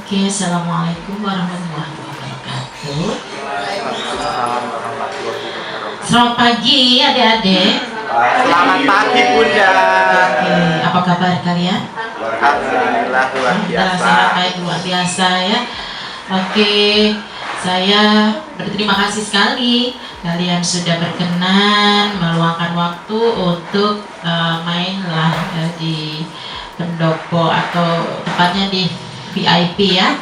Oke, assalamualaikum warahmatullahi wabarakatuh. Selamat pagi adik-adik. Selamat pagi Bunda. Oke, apa kabar kalian? Alhamdulillah luar biasa. Sehat baik, luar biasa ya. Oke, saya berterima kasih sekali kalian sudah berkenan meluangkan waktu untuk mainlah di pendopo atau tepatnya di VIP ya,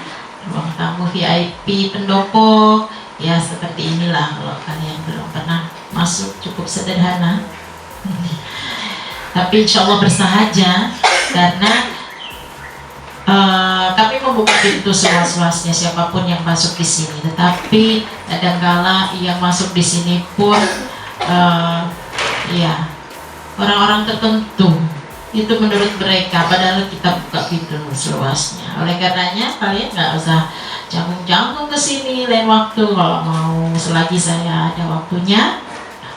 ruang tamu VIP pendopo ya, seperti inilah. Kalau kalian belum pernah masuk, cukup sederhana tapi insya Allah bersahaja, karena kami membuka pintu seluas-luasnya siapapun yang masuk di sini. Tetapi kadangkala yang masuk di sini pun ya orang-orang tertentu itu menurut mereka, padahal kita buka pintu seluasnya. Oleh karenanya kalian nggak usah canggung-canggung ke sini lain waktu. Kalau mau, selagi saya ada waktunya,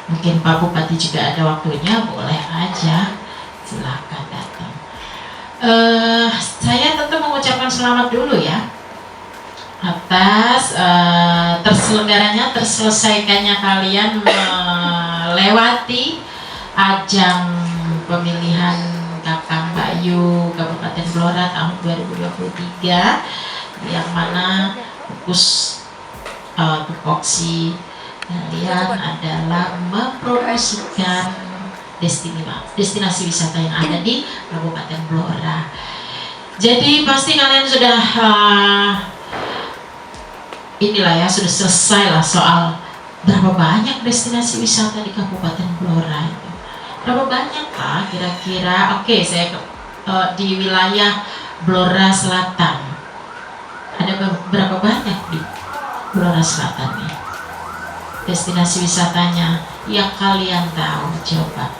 mungkin Pak Bupati juga ada waktunya, boleh aja, silahkan datang. Saya tentu mengucapkan selamat dulu ya atas terselesaikannya kalian melewati ajang pemilihan Kakang Bayu Kabupaten Blora tahun 2023, yang mana fokus tupoksi kalian adalah mempromosikan destinasi wisata yang ada di Kabupaten Blora. Jadi pasti kalian sudah inilah ya, sudah selesai lah soal berapa banyak destinasi wisata di Kabupaten Blora itu. Berapa banyak Pak kira-kira? Oke, saya di wilayah Blora Selatan. Ada berapa banyak di Blora Selatan nih destinasi wisatanya yang kalian tahu? Coba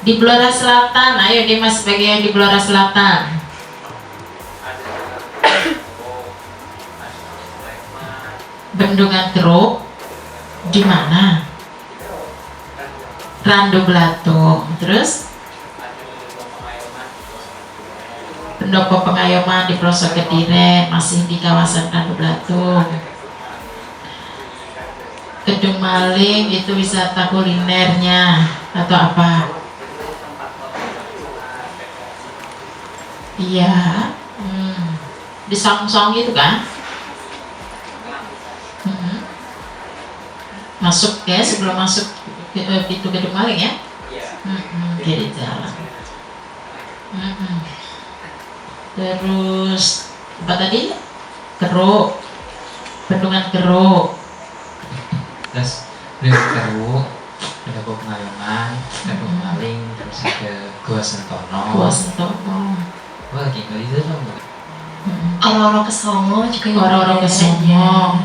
di Blora Selatan, ayo Dimas sebagai yang di Blora Selatan. Bendungan Truk di mana? Randu Blatung. Terus Pendopo Pengayoman di pelosok Kediri, masih di kawasan Randu Blatung. Kedung Maling itu wisata kulinernya atau apa? Iya, di Sangsong itu kan? Masuk ya, sebelum masuk pintu Kedung Maling ya? Kiri jalan. Terus apa tadi? Keruk, Bendungan Keruk. Terus Keruk, Pendopo Pengayoman, Kedung Maling, terus ada Gua Sentono. Gua Sentono. Wah, lagi nggak itu dong. Orang-orang Kesongo juga. Orang-orang Kesongo.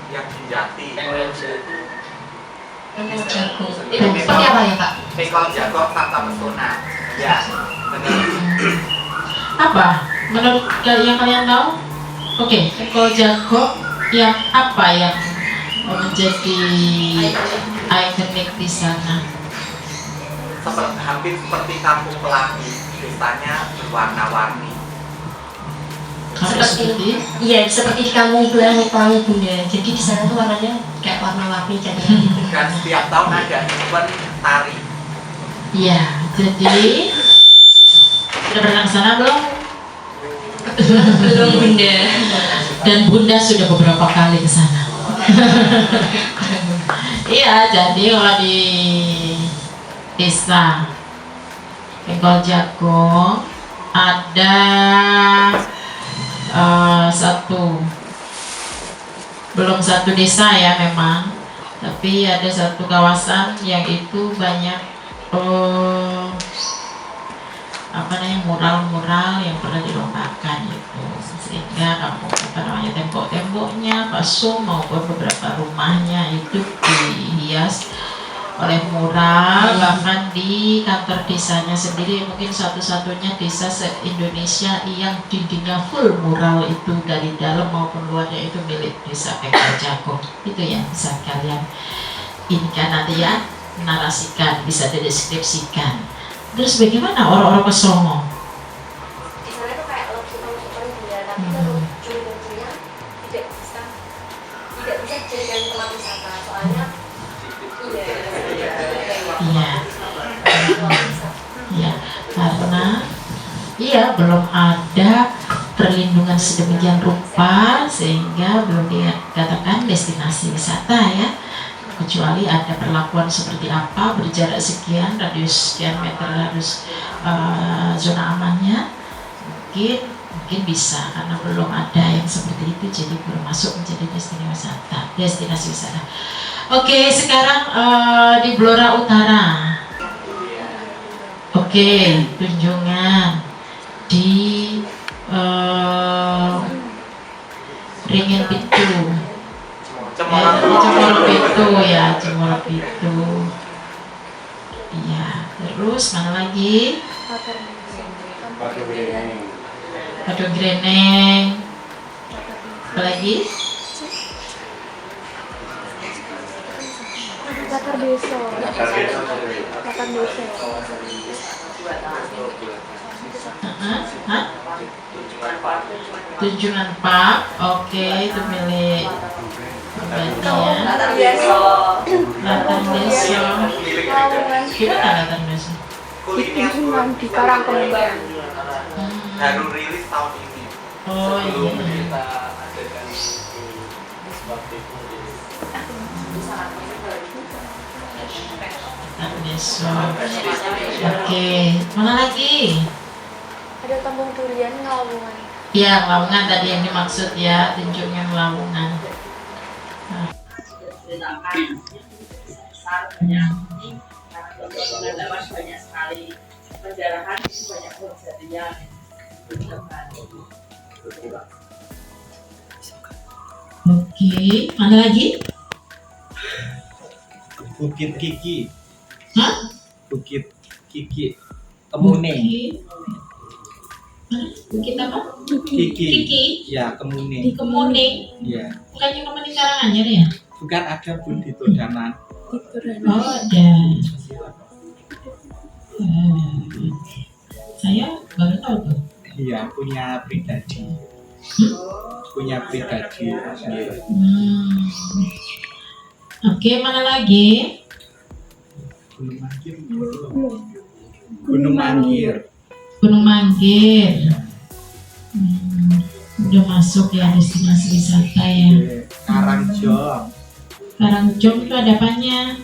Yang di Jati. Jago. Itu seperti apa ya Kak? Pekol Jago Tata Pesona. Ya, benar. Apa menurut yang kalian tahu? Oke, Pekol Jago yang apa yang menjadi ikonik di sana? Hampir seperti Kampung Pelangi, desanya berwarna-warni. Seperti seperti kamu bilang Pelangi Bunda. Jadi di sana tuh warnanya kayak warna-warni gitu. Dan setiap tahun ada event tari. Iya, jadi sudah pernah ke sana belum? Belum Bunda. Dan Bunda sudah beberapa kali ke sana. Iya, jadi kalau di desa Pekol Jago ada belum satu desa ya memang, tapi ada satu kawasan yang itu banyak mural-mural yang pernah dilombakan itu, sehingga tembok-temboknya Pasu maupun beberapa rumahnya itu dihias oleh mural. Bahkan di kantor desanya sendiri mungkin satu-satunya desa se-Indonesia yang dindingnya full mural, itu dari dalam maupun luarnya itu milik desa Pekol Jago. Itu yang bisa kalian ini kan nanti ya, narasikan, bisa dideskripsikan. Terus bagaimana orang-orang ke Songo? Di sana tuh kayak lebih masukkan dia, tapi kalau curi-curinya tidak bisa dijadikan tempat wisata, soalnya Iya, iya, karena iya belum ada perlindungan sedemikian rupa sehingga belum dikatakan destinasi wisata ya. Kecuali ada perlakuan seperti apa, berjarak sekian, radius sekian meter harus zona amannya, mungkin bisa, karena belum ada yang seperti itu, jadi belum masuk menjadi destinasi wisata. Oke, sekarang di Blora Utara. Oke, kunjungan di Ringin Pitu. Cemoro Pitu ya, Cemoro Pitu. Iya, terus mana lagi? Padang Greneng. Apa lagi? Latar desa. Hah? Tunjungan Park. Oke, itu milik pribadian. Latar desa. Gimana latar desa? Kunjungan di Karangkembang. Baru rilis tahun ini. Oh iya. Kita adakan Latar desa. Oke, mana lagi? Ada Tambung Durian Ngawungan. Ya, Lamongan tadi yang dimaksud ya, tunjungan Lamongan. Banyak sekali penjarahan, banyak kejadian. Oke, mana lagi? Bukit Kiki, Hah? Bukit Kiki, Kemune, Bukit apa? Kiki, Kiki ya di Kemune, Kemuning. ya. Bukannya Kemuning Karanganyar ya? Bukan ada pun di Todaman. Oh ada. Saya baru tahu tuh. Iya, punya pribadi, punya pribadi. Ya. Oke, mana lagi? Gunung Mangkir, Gunung Mangkir, Gunung Manggir. Udah masuk ya destinasi wisata ya. Karangjong, Karangjong itu ada apanya?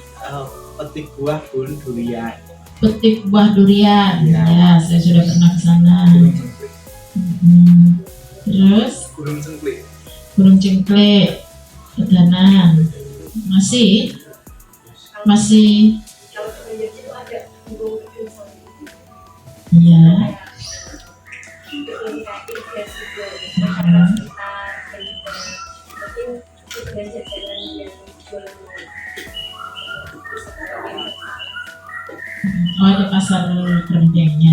petik buah bun durian, Petik buah durian. Ya. Ya, saya sudah pernah ke sana. Gunung Cengklik, Terus Gunung Cengklik, Gunung Cengklik, Kedanan. Masih kalau di situ ada gunung iya. Oh, ada pasar kerjanya.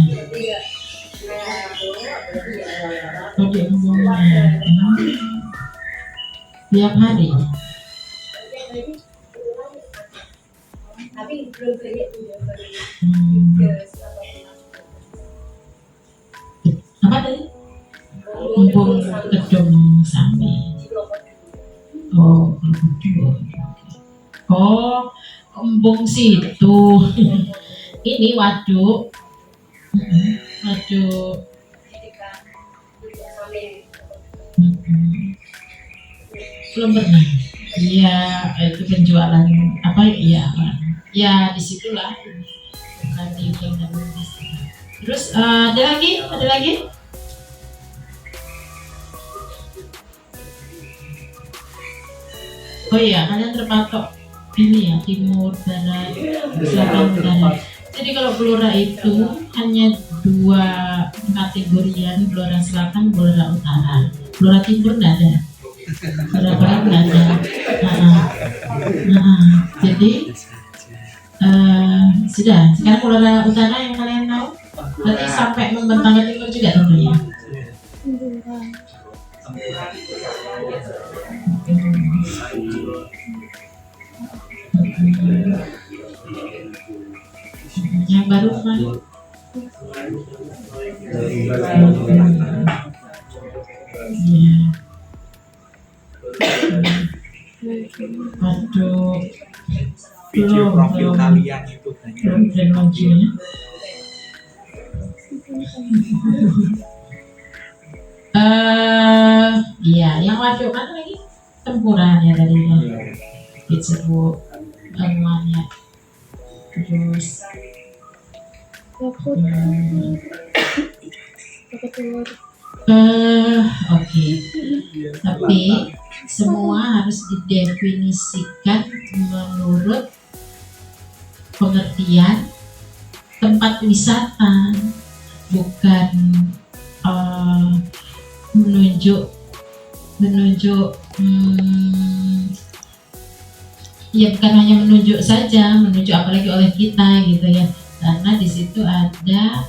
Oh, di Embungnya. Tiap hari. tapi belum banyak Apa tadi? Embung Kedung Sami. Oh, oh, embung situ. Ini waduk. Waduk. Belum pernah. Iya, itu penjualan apa ya? Ya disitulah. Nanti terus ada lagi? Ada lagi? Oh iya, kalian terpatok ini ya, timur, barat, selatan, utara. Jadi kalau Blora itu hanya dua kategorian, Blora Selatan, Blora Utara. Blora Timur nggak ada, Blora Barat nggak ada. Jadi sudah. Sekarang Blora Utara yang kalian tahu, berarti sampai membentang ke timur juga tentunya. Yang baru kemarin Iya. Waduh, Video profil belum kalian itu banyak. belum teknologinya. Iya, yang wajib kan lagi tempuran ya tadi ya. Disebut ya. Terus oke. Tapi semua harus didefinisikan menurut pengertian tempat wisata, bukan menunjuk ya bukan hanya menunjuk saja, menunjuk apalagi oleh kita gitu ya, karena di situ ada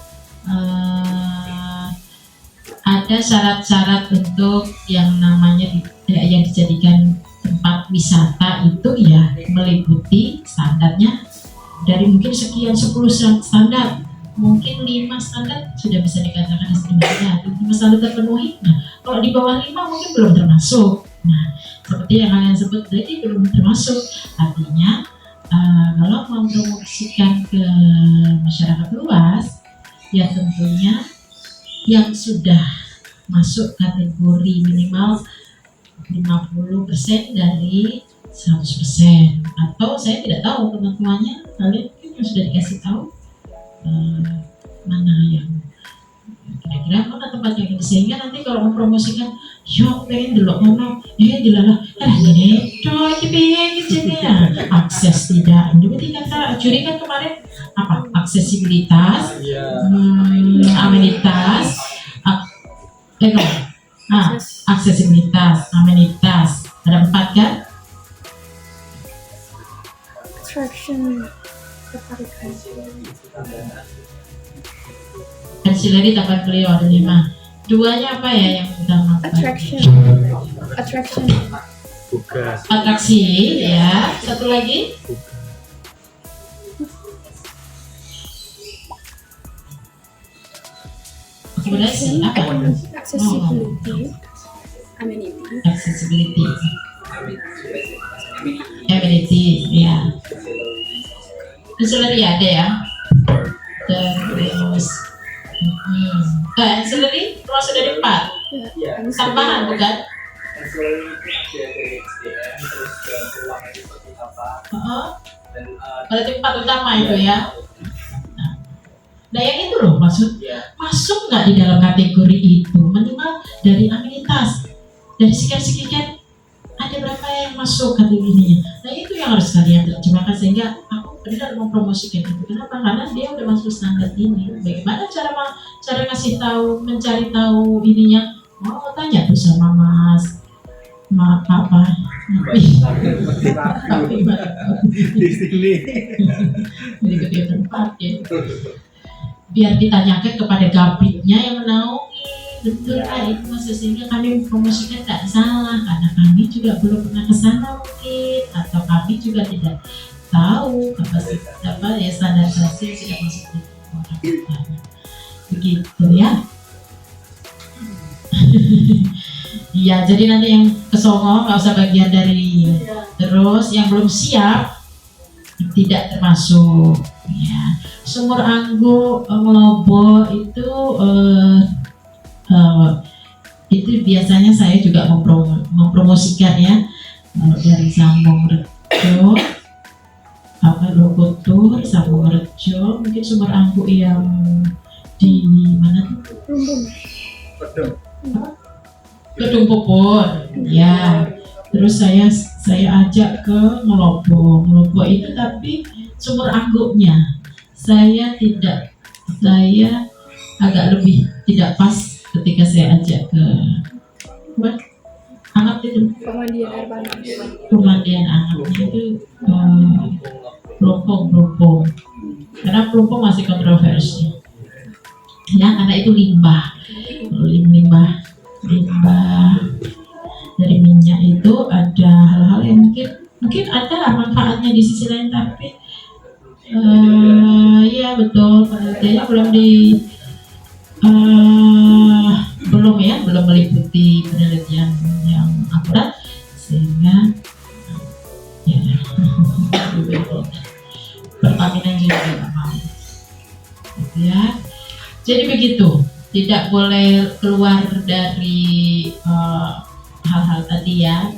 syarat-syarat untuk yang namanya yang dijadikan tempat wisata itu ya meliputi standarnya dari mungkin sekian 10 standar, mungkin 5 standar sudah bisa dikatakan estimasinya 5 standar terpenuhi. Nah, kalau di bawah 5 mungkin belum termasuk. Nah, seperti yang kalian sebut tadi belum termasuk. Artinya kalau mau mempromosikan ke masyarakat luas, ya tentunya yang sudah masuk kategori minimal 50% dari 100%, atau saya tidak tahu teman-temannya, kalian mungkin sudah dikasih tahu mana yang kira-kira mana tempat yang ini, sehingga nanti kalau mempromosikan yo pengen dulu ngomong dilalah gini coy pengen gitu ya, akses tidak ini kata juri kan kemarin apa, aksesibilitas, amenitas, aksesibilitas, amenitas, ada 4 kan? Attraction, ketertarikan. Ancillary tambah beliau ada 5. 2-nya apa ya yang utama? Attraction. Atraksi ya. Satu lagi? Akomodasi apa? Accessibility. Amenity. Accessibility. Amenity ya. Ancillary ada ya. Terus ancillary terus ada 4. Tambahan bukan? Ada tempat utama itu ya. Nah yang itu loh masuk nggak di dalam kategori itu, minimal dari amenitas, dari sekian ada berapa yang masuk kategorinya. Nah itu yang harus kalian terjemahkan sehingga aku benar mempromosikan itu. Kenapa? Karena dia udah masuk standar ini. Bagaimana cara ngasih tahu, mencari tahu ininya? Mau tanya tuh sama Mas apa? Di sini. Di gede tempat ya. Biar ditanyakan kepada gabritnya yang menaungi, betul kan itu maksud, sehingga kami mempromosikan tidak salah, karena kami juga belum pernah ke sana mungkin, atau kami juga tidak tahu kapasitas apa ya standarisasi yang sudah masuk di orang begitu ya. Iya, jadi nanti yang kesongo nggak usah bagian dari, terus yang belum siap tidak termasuk ya. Sumur Anggo Ngelobo itu biasanya saya juga mempromosikan ya, dari Sambung Rejo, Logotur, Sambung Rejo, mungkin Sumur Anggo yang di mana tuh? Kedung Popor ya. Terus saya ajak ke Ngelobo itu, tapi Sumur Anggonya saya agak lebih tidak pas ketika saya ajak ke anggap itu Pemandian air panas. pemandian anggapnya itu Pelumpung, karena Pelumpung masih kontroversi ya, karena itu limbah dari minyak itu ada hal-hal yang mungkin ada manfaatnya di sisi lain, tapi ya betul penelitiannya belum ya, belum meliputi penelitian yang akurat sehingga ya Pertamina juga tidak mau gitu ya. Jadi begitu, tidak boleh keluar dari hal-hal tadi ya.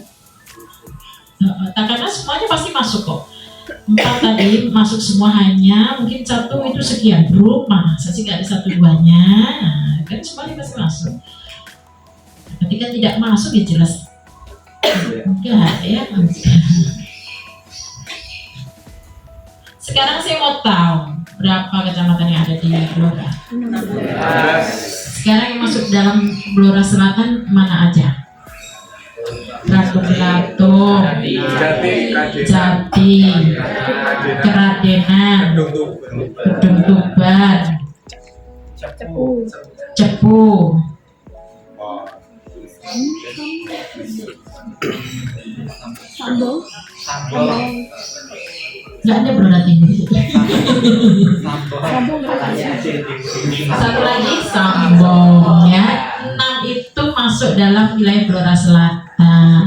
Karena semuanya pasti masuk kok. 4 tadi masuk semua, hanya mungkin 1 itu sekian grup, masa sih nggak ada 1-2-nya, nah, kan semuanya pasti masuk. Ketika tidak masuk ya jelas enggak ya. Sekarang saya mau tahu berapa kecamatan yang ada di Blora. Sekarang yang masuk dalam Blora Selatan mana aja? Ratu-Ratu, Jati, Keradenan, Gedung Tuban, Cepu, Sambal. nggak ada Blora Timur. Satu lagi Sambong ya. 6 itu masuk dalam wilayah Blora Selatan.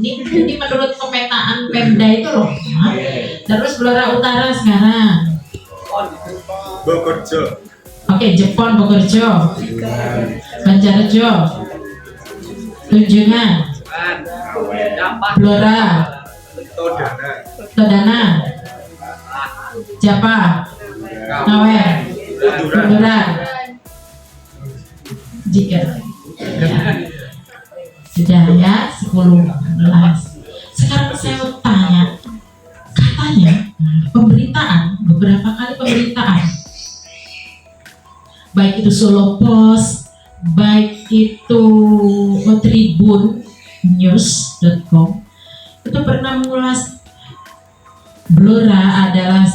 Ini menurut pemetaan Pemda itu loh. Nah, terus Blora Utara sekarang. Bogorjo. Oke, Jepon, Bogorjo, Banjarjo, Tunjungan, Blora, Todana, Japa, Ngawen, Bunduran, Jiker. Ya. Sudah ya, 10-11. Sekarang saya mau tanya, katanya pemberitaan, beberapa kali pemberitaan, baik itu Solo Post, baik itu tribunnews.com, itu pernah mengulas Blora adalah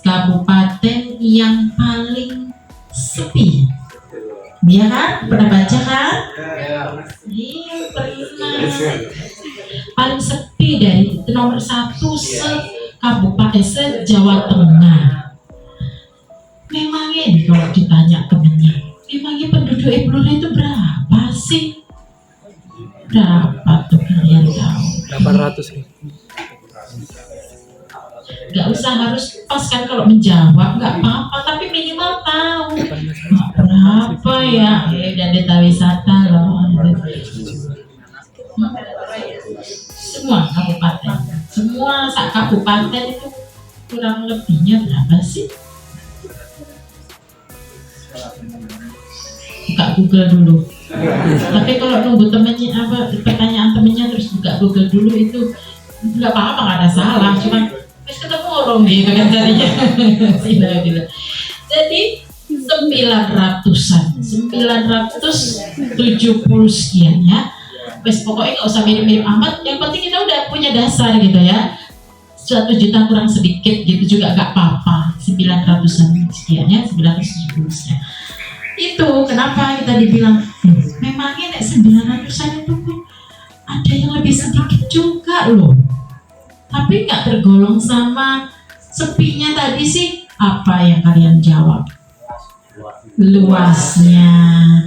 kabupaten yang paling sepi. Iya kan? Pernah baca kan? Iya, pernah. Paling sepi dari nomor 1 se-kabupaten se-Jawa Tengah. Memangnya ini kalau ditanya temennya, memangnya penduduk Blora itu berapa sih? Berapa tuh kalian tahu? 800. Gak usah harus pas kan kalau menjawab, nggak apa-apa, tapi minimal tahu berapa ya. Dan desa wisata loh, semua kabupaten, semua sak kabupaten itu kurang lebihnya berapa sih? Buka Google dulu. Tapi kalau nunggu temennya apa pertanyaan temennya terus buka Google dulu itu nggak apa-apa, nggak ada salah, cuma terus ketemu orang gitu kan tadinya. Jadi 970 sekian ya. Wes pokoknya nggak usah mirip-mirip amat, yang penting kita udah punya dasar gitu ya. 1 juta kurang sedikit gitu juga nggak apa-apa. 900-an sekian ya, 970 sekian. Itu kenapa kita dibilang memangnya nek 900-an itu pun ada yang lebih sedikit juga loh. Tapi nggak tergolong sama sepinya tadi sih. Apa yang kalian jawab? Luasnya,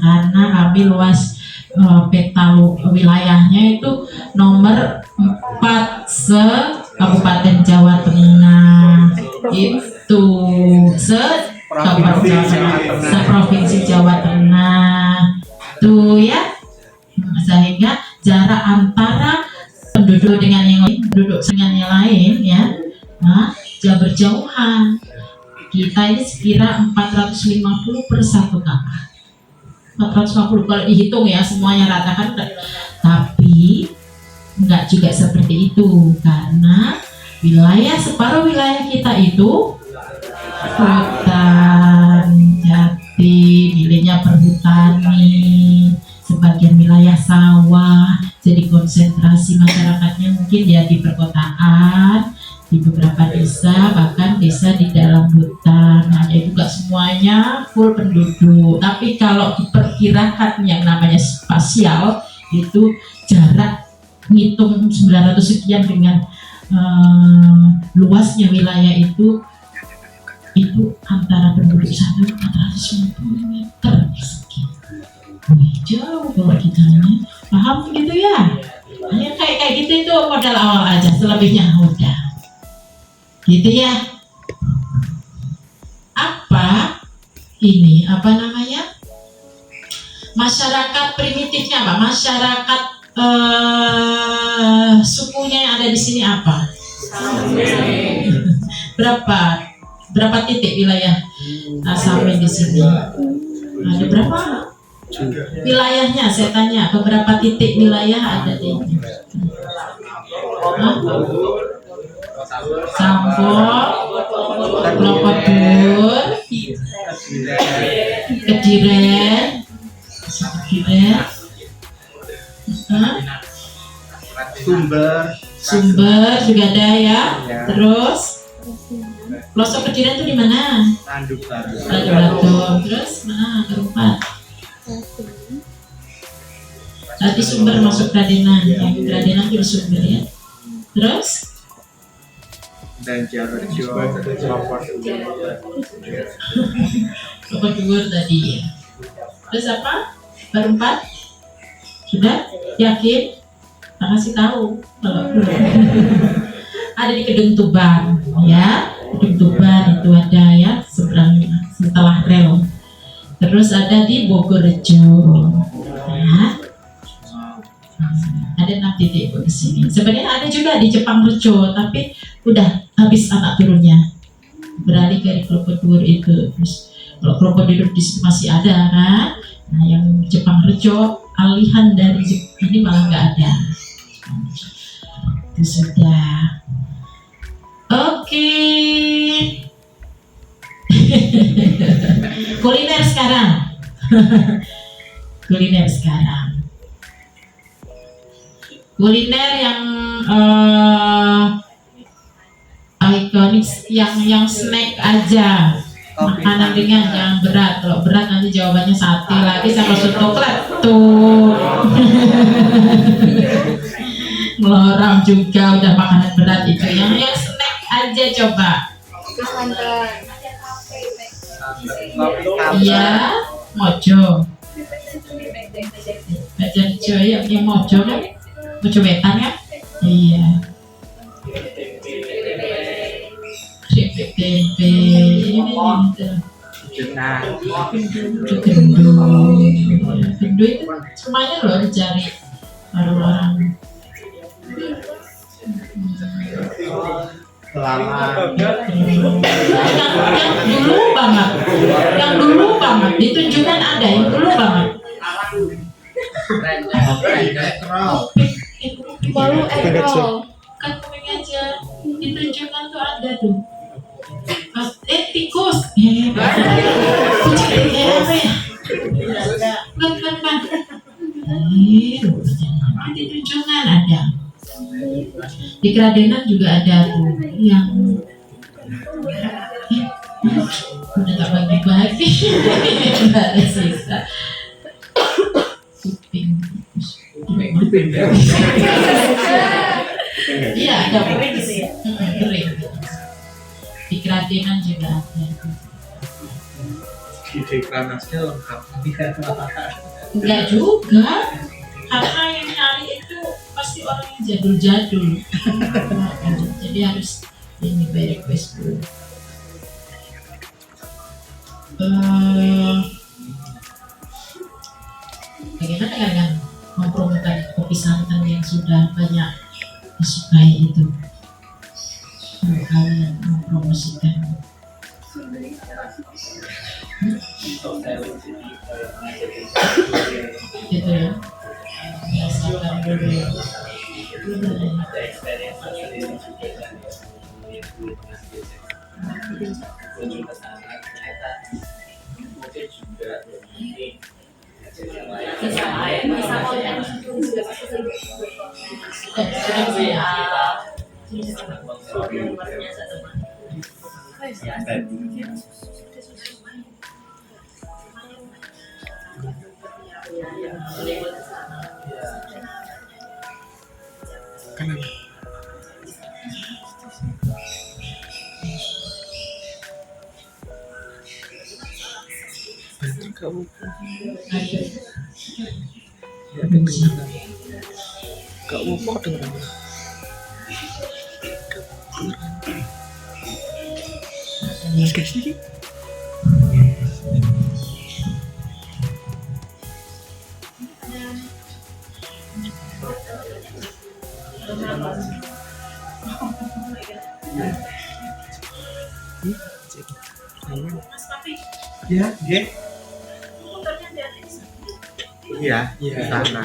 karena kami luas peta wilayahnya itu nomor 4 se Kabupaten Jawa Tengah, itu se Provinsi Jawa Tengah tuh ya. Sehingga jarak antara penduduk dengan yang lain, penduduk dengan yang lain ya, nah, jauh berjauhan. Kita ini sekira 450 per 1 kakak. 450 kalau dihitung ya semuanya rata kan, tapi enggak juga seperti itu, karena separuh wilayah kita itu hutan jati, miliknya perhutani, sebagian wilayah sawah, jadi konsentrasi masyarakatnya mungkin ya di perkotaan, di beberapa desa, bahkan desa di dalam hutan. Nah, itu juga semuanya full penduduk. Tapi kalau diperkirakan yang namanya spasial, itu jarak ngitung 900 sekian dengan luasnya wilayah itu antara penduduk 450 meter sekian. jauh kalau kita ini. Paham gitu ya? Hanya kayak gitu itu modal awal aja, selebihnya udah. Gitu ya. Apa ini? Apa namanya? Masyarakat primitifnya apa? Masyarakat sukunya yang ada di sini apa? Berapa titik wilayah Sami di sini? Ada berapa wilayahnya? Saya tanya, beberapa titik wilayah ada di ini? Sampok, Lokodur, Kediren, Sumber juga ada ya. Terus pelosok Kediren itu di mana? Tanduk baru. Terus mana keempat? Tadi Sumber masuk Kradenan, yang Kradenan juga Sumber ya. Terus Dan Jarejo. Lokodur tadi ya. Terus apa? Baru 4? Sudah? Yakin? Tak kasih tahu kalau ada di Kedung Tuban ya. Kedung Tuban itu ada ya, seberang setelah rel. Terus ada di Bogorjo ya. Ada 6 titik di sini. Sebenarnya ada juga di Jepangrejo, tapi udah habis anak turunnya, beralih ke Krokodil itu. Terus kalau Krokodil di situ masih ada kan. Nah yang Jepangrejo alihan dari ini malah nggak ada. Itu sudah. Oke. Kuliner sekarang. Kuliner sekarang. Kuliner yang ikonik, yang snack aja, makanan ringan, jangan berat. Kalau berat nanti jawabannya sate lagi sama soto tuh. Ngelorong juga udah makanan berat itu. Yang snack aja coba. Iya, mojo. Bajarjo ya, yang mojo kan? Mojo wetan ya? Iya. Keripik tempe ini Gendul itu semuanya loh dicari orang-orang. Yang dulu banget di Tunjungan ada yang dulu banget. Baru ekrol. Kan kuping aja di Tunjungan tuh ada tuh. Tikus. Kucing apa ya? Ban. Di Tunjungan ada. Di Kradenan juga ada tuh yang udah tak bagi-bagi. Nggak ada sisa. Kuping. Iya ada kering. Di Kradenan juga ada. Di Dekranasnya lengkap. Enggak juga, karena yang nyari itu pasti orang yang jadul-jadul. Jadi harus ini by request dulu. Bagaimana dengan mempromokan kopi santan yang sudah banyak disukai itu? Kalian mempromosikan gitu ya, biasakan dulu. Ya, iya, di sana.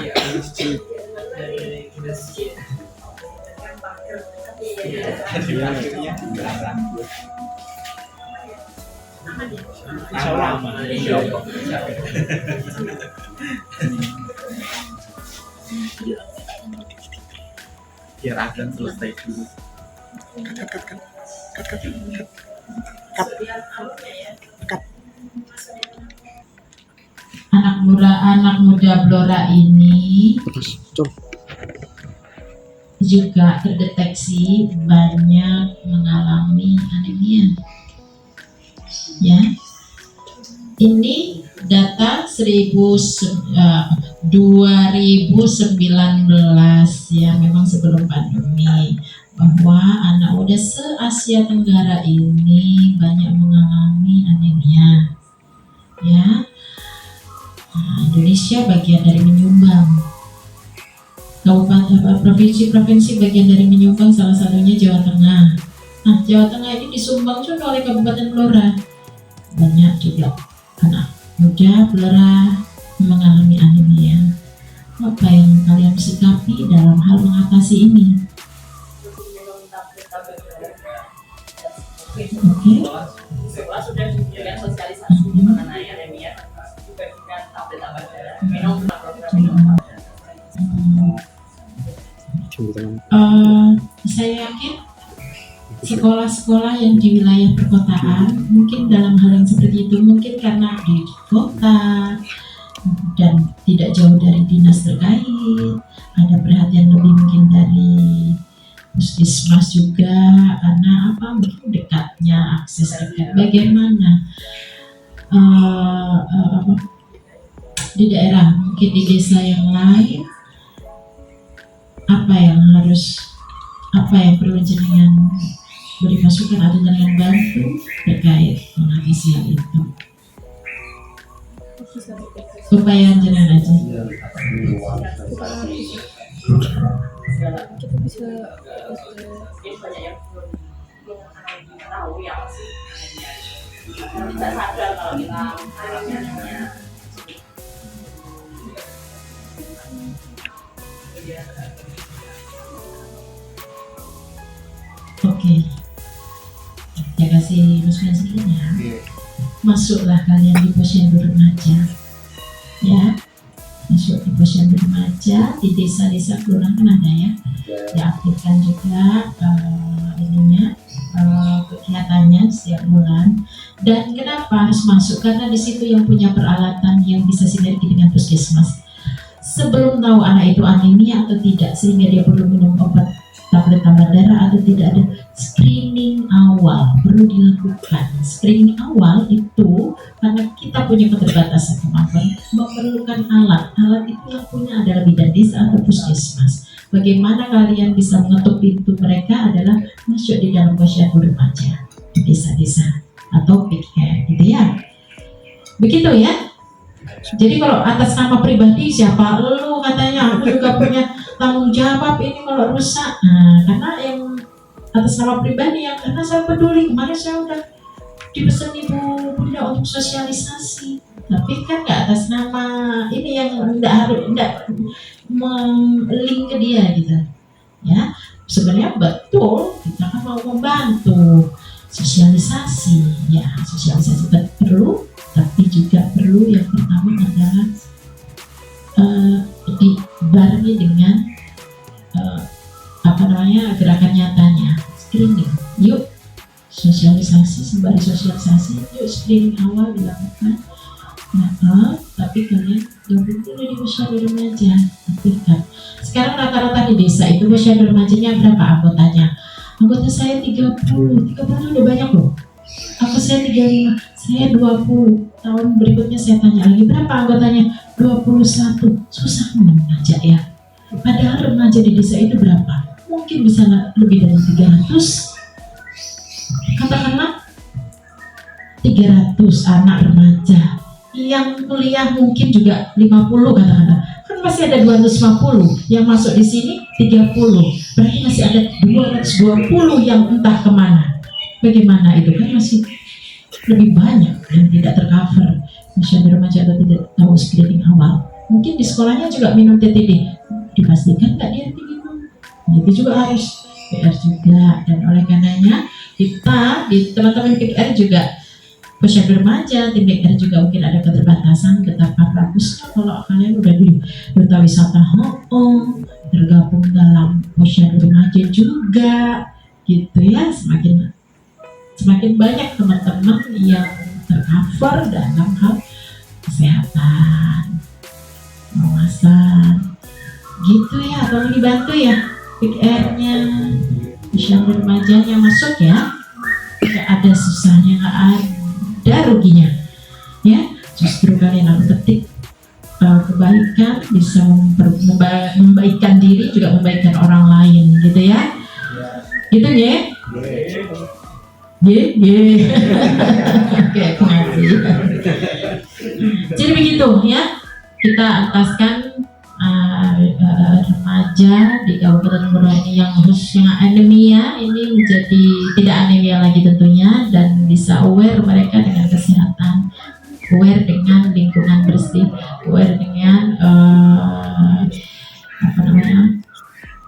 Biar akan selesai dulu. Anak muda Blora ini juga terdeteksi banyak mengalami anemia. Ya, ini data 2019 ya, memang sebelum pandemi, bahwa anak muda se-Asia Tenggara ini banyak mengalami anemia. Ya, Indonesia bagian dari menyumbang. Provinsi-provinsi bagian dari menyumbang, salah satunya Jawa Tengah. Nah, Jawa Tengah ini disumbang juga oleh Kabupaten Blora. Banyak juga anak muda Blora mengalami anemia. Apa yang kalian sikapi dalam hal mengatasi ini? Oke. Sekolah sudah diberikan sosialisasi mengenai anemia, juga dengan tablet-tablet darah, minum program minum. Saya yakin sekolah-sekolah yang di wilayah perkotaan mungkin dalam hal yang seperti itu, mungkin karena di kota dan tidak jauh dari dinas terkait, ada perhatian lebih mungkin dari puskesmas juga, karena mungkin dekatnya, akses dekat. Bagaimana di daerah, mungkin di desa yang lain, apa yang perlu jenengan beri masukan atau jenengan bantu terkait mengatasi hal itu? Upaya jenengan aja. Kita bisa Banyak yang belum tahu ya sih. Tidak sadar kalau kita anemia. Oke, saya kasih masukan sedikit ya. Masuklah kalian di posyandu remaja, ya. Masuk di posyandu remaja di desa-desa kelurahan kan ada ya. Diaktifkan juga kegiatannya setiap bulan. Dan kenapa harus masuk? Karena di situ yang punya peralatan yang bisa sinergi dengan puskesmas. Sebelum tahu anak itu anemia atau tidak, sehingga dia perlu minum obat tablet tambah darah atau tidak, ada screening awal perlu dilakukan. Screening awal itu karena kita punya keterbatasan kemampuan, memerlukan alat itu yang punya adalah bidan desa atau puskesmas. Bagaimana kalian bisa mengetuk pintu mereka adalah masuk di dalam posyandu remaja di desa-desa atau PKR gitu ya. Begitu ya. Jadi kalau atas nama pribadi, siapa lu katanya, aku juga punya tanggung jawab ini kalau rusak. Nah, karena yang atas nama pribadi, yang karena saya peduli, kemarin saya udah dipesan Ibu Bunda untuk sosialisasi, tapi kan nggak atas nama ini, yang tidak melink ke dia gitu ya. Sebenarnya betul kita kan mau membantu sosialisasi ya, sosialisasi perlu, tapi juga perlu yang pertama adalah dibarengi dengan gerakan nyatanya, screening. Yuk sosialisasi, sembari sosialisasi, yuk screening awal dilakukan. Nah, tapi kalian gabung dulu di posyandu remaja, aktifkan. Sekarang rata-rata di desa itu posyandu remajanya berapa anggotanya? Anggota saya 30 udah banyak loh. Apa saya 35? Saya 20. Tahun berikutnya saya tanya lagi, berapa anggotanya? 21. Susah mengajak ya. Padahal remaja di desa itu berapa? Mungkin bisa lebih dari 300. Katakanlah 300 anak remaja. Yang kuliah mungkin juga 50 katakanlah. Kan masih ada 250 yang masuk di sini 30. Berarti masih ada 220 yang entah kemana. Bagaimana itu kan masih lebih banyak yang tidak tercover. Misalnya remaja atau tidak tahu screening awal. Mungkin di sekolahnya juga minum TTD. Dipastikan nggak dia minum. Itu juga harus PR juga. Dan oleh karenanya kita di teman-teman PR juga posyandu remaja, tim PR juga mungkin ada keterbatasan. Betapa bagusnya kalau kalian udah di duta wisata tergabung dalam posyandu remaja juga, gitu ya. Semakin banyak teman-teman yang tercover dalam hal kesehatan, pengawasan, gitu ya. Tolong dibantu ya PR-nya, posyandu remajanya masuk ya. Nggak ada susahnya, nggak ada ruginya ya. Justru kalian harus ketik kebaikan, bisa membaikkan diri juga membaikkan orang lain, gitu ya. Gitu ya. Oke, aku ngerti. Jadi begitu ya, kita ataskan remaja di Kabupaten Blora ini yang anemia ini menjadi tidak anemia lagi tentunya, dan bisa aware mereka dengan kesehatan, aware dengan lingkungan bersih, aware dengan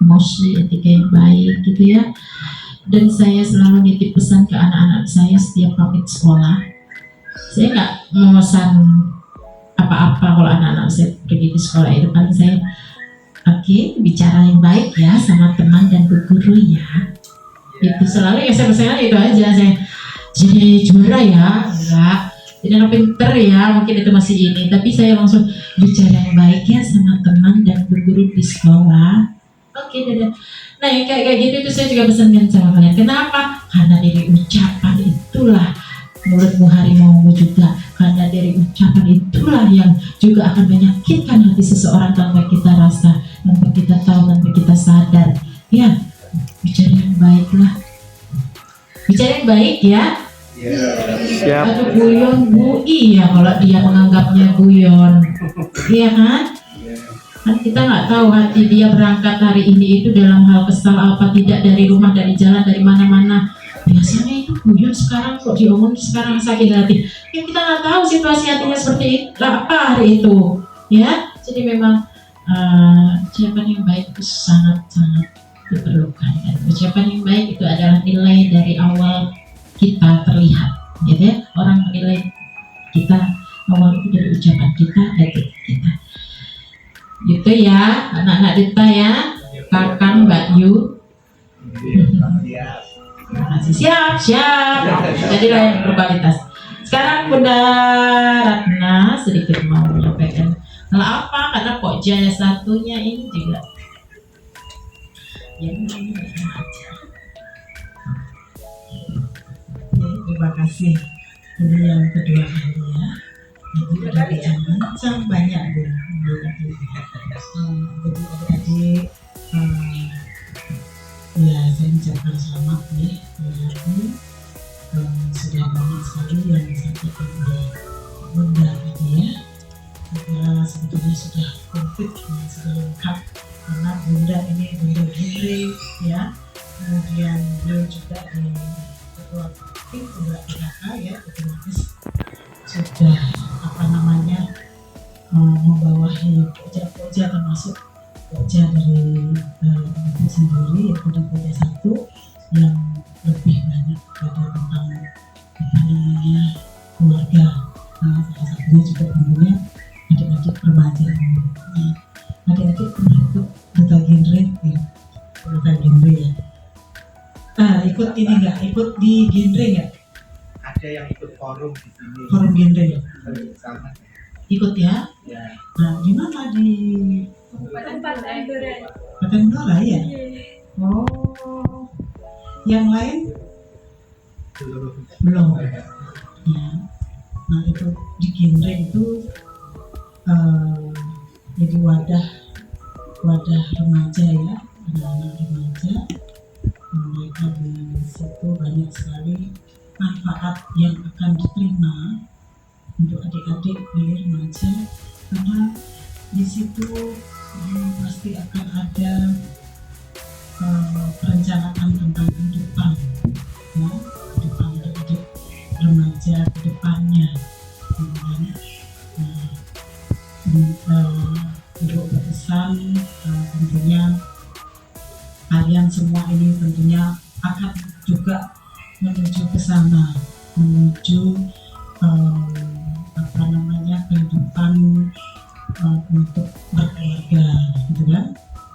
emosi, etika yang baik, gitu ya. Dan saya selalu nitip pesan ke anak-anak saya setiap pamit sekolah. Saya nggak memesan apa-apa kalau anak-anak saya pergi ke sekolah itu. Paling saya bicara yang baik ya sama teman dan guru ya. Itu selalu ya, saya pesan itu aja. Saya jadi juara ya, enggak. Jadi anak pinter ya, mungkin itu masih ini. Tapi saya langsung bicara yang baik ya sama teman dan guru di sekolah. Dadah. Nah yang kayak gitu itu saya juga pesankan sama kalian. Kenapa? Karena dari ucapan itulah mulutmu harimaumu juga. Karena dari ucapan itulah yang juga akan menyakitkan hati seseorang tanpa kita rasa, tanpa kita tahu, tanpa kita sadar. Ya, bicara yang baiklah. Bicara yang baik ya. Siap. Aduh guyon bu, iya kalau dia menganggapnya guyon, iya kan? Kan kita nggak tahu hati dia berangkat hari ini itu dalam hal kesal apa tidak, dari rumah, dari jalan, dari mana-mana. Biasanya itu guyon, sekarang kok diomong sekarang sakit hati. Ya kita nggak tahu situasi hatinya seperti apa hari itu, ya. Jadi memang ucapan yang baik itu sangat-sangat diperlukan. Dan ucapan yang baik itu adalah nilai dari awal kita terlihat, gitu ya. Orang menilai kita awal itu dari ucapan kita, attitude kita. Gitu ya, anak-anak Dita ya, Kakang, Mbak Yu. Terima kasih. Siap. Jadi yang berkualitas. Sekarang Bunda Ratna sedikit mau menyampaikan hal apa, karena kok jaya satunya ini juga. Ya, ini aja. Terima kasih. Ini yang kedua kali ya. Jadi adik-adik banyak Bu. Jadi adik-adik ya saya ucapkan selamat nih. Sudah banyak sekali yang disampaikan oleh Bunda tadi ya. Sebetulnya sudah komplit, sudah lengkap. Karena Bunda ini Bunda Gindri ya. Kemudian beliau juga di ketua tim Bunda PKK ya, otomatis sudah membawahi pokja termasuk pokja dari itu sendiri, yaitu di pokja 1 yang lebih banyak pada tentang keluarga. Salah satunya juga tentunya adik-adik remaja. Adik-adik pernah ikut duta genre ya, duta genre ya. Ikut ini nggak? Ikut di genre nggak? Ada yang ikut forum di sini. Forum genre ya? Sama. Ikut ya? Ya. Nah, gimana di Kabupaten Blora ya? Oh, yang lain belum ya. Nah itu di Kindre itu jadi wadah remaja ya, anak-anak remaja. Mereka di situ banyak sekali manfaat yang akan diterima untuk adik-adik di remaja, karena di situ pasti akan ada perencanaan tentang kehidupan ya, kehidupan adik-adik remaja ke depannya gitu kan. Untuk berpesan tentunya kalian semua ini tentunya akan juga menuju ke sana, menuju kehidupan untuk berkeluarga gitu kan,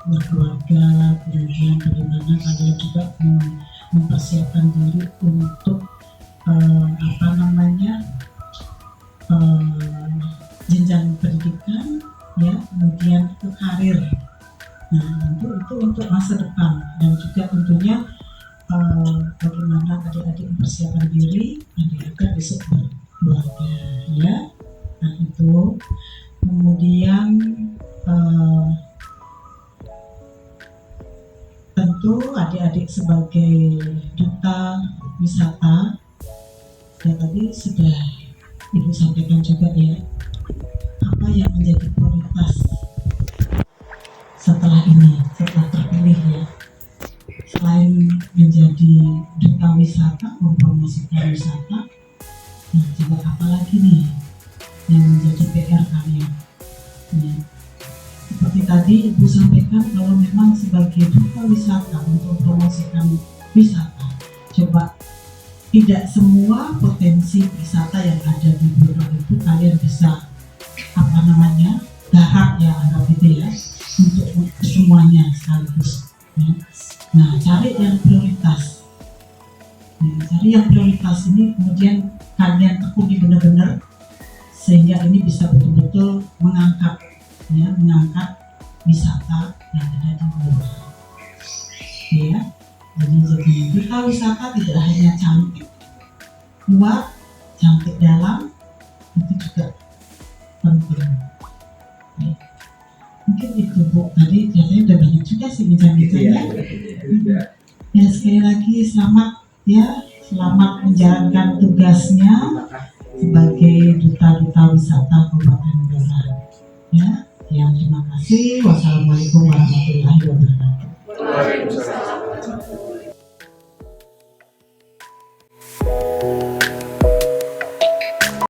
berkeluarga, kemudian bagaimana kalian juga mempersiapkan diri untuk jenjang pendidikan ya, kemudian ke karir. Nah itu untuk masa depan, dan juga tentunya bagaimana adik-adik mempersiapkan diri agar besok berkeluarga ya. Nah itu kemudian tentu adik-adik sebagai duta wisata ya, tadi sudah Ibu sampaikan juga ya, apa yang menjadi prioritas setelah ini, setelah terpilih ya. Selain menjadi duta wisata, mempromosikan wisata, nah juga apa lagi nih yang menjadi PR kalian ya. Seperti tadi Ibu sampaikan, kalau memang sebagai duta wisata untuk mempromosikan wisata, coba tidak semua potensi wisata yang ada di Blora itu kalian bisa garap ya, anggap itu ya, untuk semuanya sekaligus ya. Nah cari yang prioritas, cari yang prioritas ini, kemudian kalian tekuni benar-benar sehingga ini bisa betul-betul mengangkat wisata yang ada di Blora ya. Jadi duta wisata tidak hanya cantik luar, cantik dalam, itu juga penting ya. Mungkin itu Bu, tadi katanya udah banyak juga sih bincang-bincangnya ya. Sekali lagi selamat ya, selamat menjalankan tugasnya sebagai duta wisata Kabupaten Blora ya. Terima kasih. Wassalamualaikum warahmatullahi wabarakatuh. Waalaikumsalam.